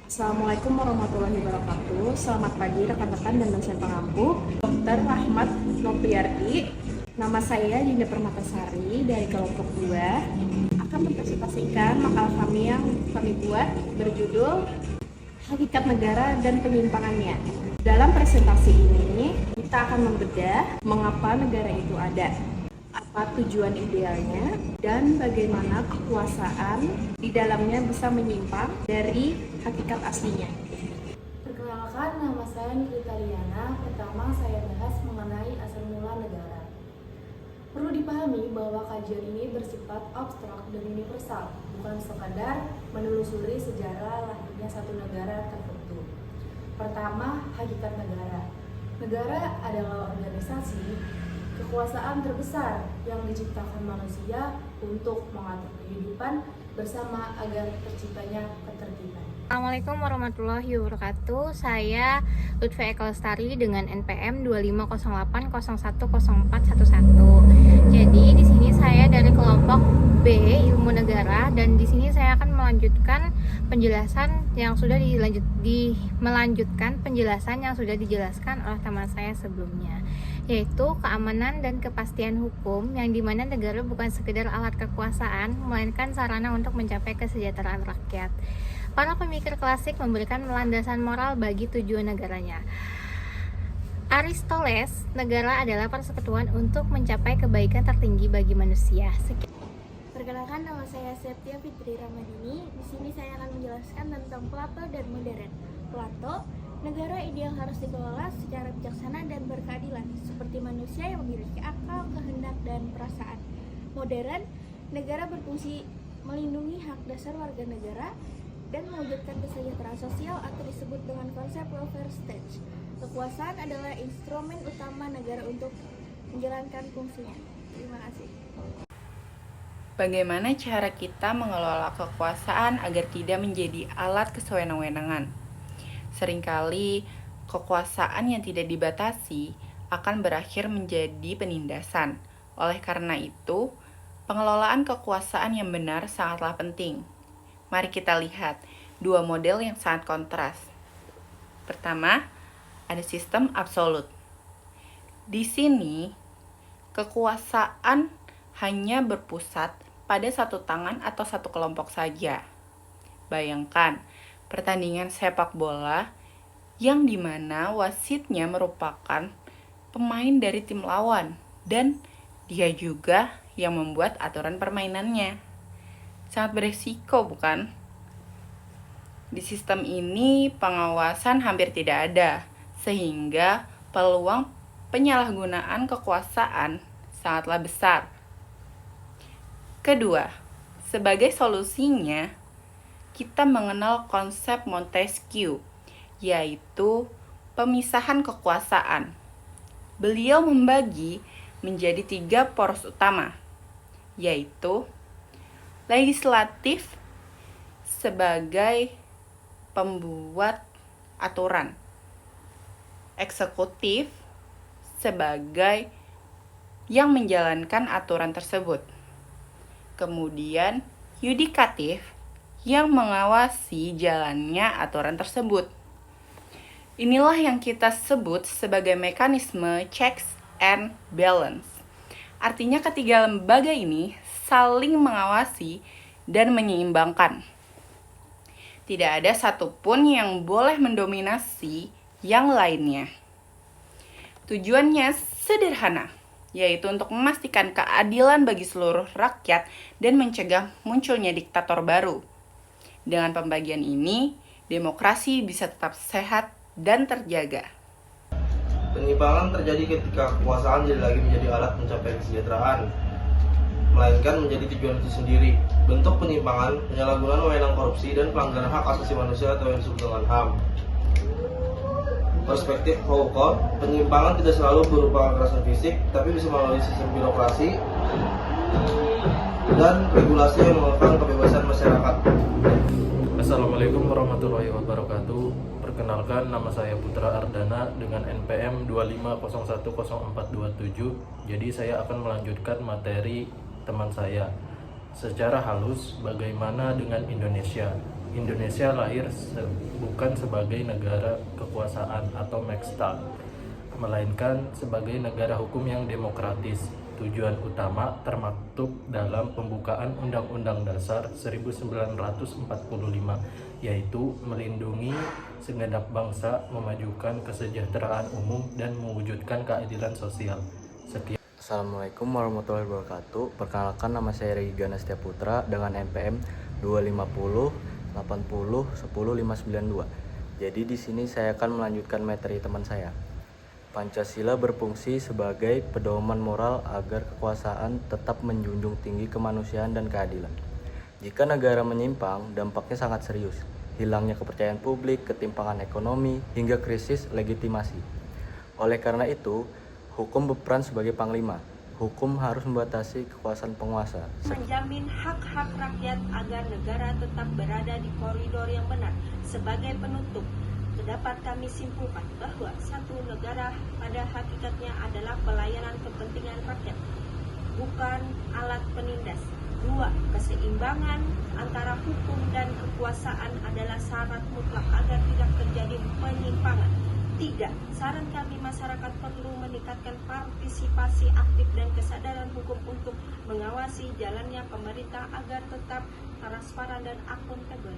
Assalamualaikum warahmatullahi wabarakatuh. Selamat pagi rekan-rekan dan dosen pengampu. Dr. Rahmat Nopriarti. Nama saya Dinda Permatasari dari kelompok 2 akan mempresentasikan makalah kami yang kami buat berjudul Hakikat Negara dan Penyimpangannya. Dalam presentasi ini, kita akan membedah mengapa negara itu ada, apa tujuan idealnya, dan bagaimana kekuasaan di dalamnya bisa menyimpang dari hakikat aslinya. Perkenalkan, nama saya Nikita Liana. Pertama, saya bahas mengenai asal mula negara. Perlu dipahami bahwa kajian ini bersifat abstrak dan universal, bukan sekadar menelusuri sejarah lahirnya satu negara tertentu. Pertama, hakikat negara. Negara adalah organisasi kekuasaan terbesar yang diciptakan manusia untuk mengatur kehidupan bersama agar terciptanya ketertiban. Assalamualaikum warahmatullahi wabarakatuh. Saya Lutfi Eka Lestari dengan NPM 2508010411. Jadi di sini saya dari kelompok B Ilmu Negara, dan di sini saya akan melanjutkan penjelasan yang sudah melanjutkan penjelasan yang sudah dijelaskan oleh teman saya sebelumnya, yaitu keamanan dan kepastian hukum, yang dimana negara bukan sekedar alat kekuasaan, melainkan sarana untuk mencapai kesejahteraan rakyat. Para pemikir klasik memberikan landasan moral bagi tujuan negaranya. Aristoteles, negara adalah persekutuan untuk mencapai kebaikan tertinggi bagi manusia. Perkenalkan, nama saya Septia Fitri Ramadini. Di sini saya akan menjelaskan tentang Plato dan modern. Plato, negara ideal harus dikelola secara bijaksana dan berkeadilan, seperti manusia yang memiliki akal, kehendak, dan perasaan. Modern, negara berfungsi melindungi hak dasar warga negara dan mewujudkan kesejahteraan sosial atau disebut dengan konsep welfare state. Kekuasaan adalah instrumen utama negara untuk menjalankan fungsinya. Terima kasih. Bagaimana cara kita mengelola kekuasaan agar tidak menjadi alat kesewenang-wenangan? Seringkali kekuasaan yang tidak dibatasi akan berakhir menjadi penindasan. Oleh karena itu, pengelolaan kekuasaan yang benar sangatlah penting. Mari kita lihat dua model yang sangat kontras. Pertama, ada sistem absolut. Di sini, kekuasaan hanya berpusat pada satu tangan atau satu kelompok saja. Bayangkan, pertandingan sepak bola yang dimana wasitnya merupakan pemain dari tim lawan, dan dia juga yang membuat aturan permainannya. Sangat beresiko, bukan? Di sistem ini, pengawasan hampir tidak ada, sehingga peluang penyalahgunaan kekuasaan sangatlah besar. Kedua, sebagai solusinya, kita mengenal konsep Montesquieu, yaitu pemisahan kekuasaan. Beliau membagi menjadi 3 poros utama, yaitu legislatif sebagai pembuat aturan, eksekutif sebagai yang menjalankan aturan tersebut, kemudian yudikatif yang mengawasi jalannya aturan tersebut. Inilah yang kita sebut sebagai mekanisme checks and balance. Artinya ketiga lembaga ini saling mengawasi dan menyeimbangkan. Tidak ada satupun yang boleh mendominasi yang lainnya. Tujuannya sederhana, yaitu untuk memastikan keadilan bagi seluruh rakyat dan mencegah munculnya diktator baru. Dengan pembagian ini, demokrasi bisa tetap sehat dan terjaga. Penyimpangan terjadi ketika kekuasaan tidak lagi menjadi alat mencapai kesejahteraan, melainkan menjadi tujuan itu sendiri. Bentuk penyimpangan, penyalahgunaan wewenang korupsi, dan pelanggaran hak asasi manusia atau yang disebut dengan HAM. Perspektif hukum, penyimpangan tidak selalu berupa kekerasan fisik, tapi bisa melalui sistem birokrasi dan regulasi yang mengekang kebebasan masyarakat. Assalamualaikum warahmatullahi wabarakatuh. Perkenalkan, nama saya Putra Ardana dengan NPM 25010427. Jadi saya akan melanjutkan materi teman saya. Secara halus, bagaimana dengan Indonesia? Indonesia lahir bukan sebagai negara kekuasaan atau Mekstal, melainkan sebagai negara hukum yang demokratis. Tujuan utama termaktub dalam pembukaan Undang-Undang Dasar 1945, yaitu melindungi segenap bangsa, memajukan kesejahteraan umum, dan mewujudkan keadilan sosial. Sekian. Assalamualaikum warahmatullahi wabarakatuh. Perkenalkan, nama saya Regi Gana Setia Putra dengan NPM 250 80 10 592. Jadi di sini saya akan melanjutkan materi teman saya. Pancasila berfungsi sebagai pedoman moral agar kekuasaan tetap menjunjung tinggi kemanusiaan dan keadilan. Jika negara menyimpang, dampaknya sangat serius. Hilangnya kepercayaan publik, ketimpangan ekonomi, hingga krisis legitimasi. Oleh karena itu, hukum berperan sebagai panglima. Hukum harus membatasi kekuasaan penguasa. Menjamin hak-hak rakyat agar negara tetap berada di koridor yang benar. Sebagai penutup, dapat kami simpulkan bahwa satu negara pada hakikatnya adalah pelayanan kepentingan rakyat, bukan alat penindas. 2. Keseimbangan antara hukum dan kekuasaan adalah syarat mutlak agar tidak terjadi penyimpangan. 3. Saran kami, masyarakat perlu meningkatkan partisipasi aktif dan kesadaran hukum untuk mengawasi jalannya pemerintah agar tetap transparan dan akuntabel.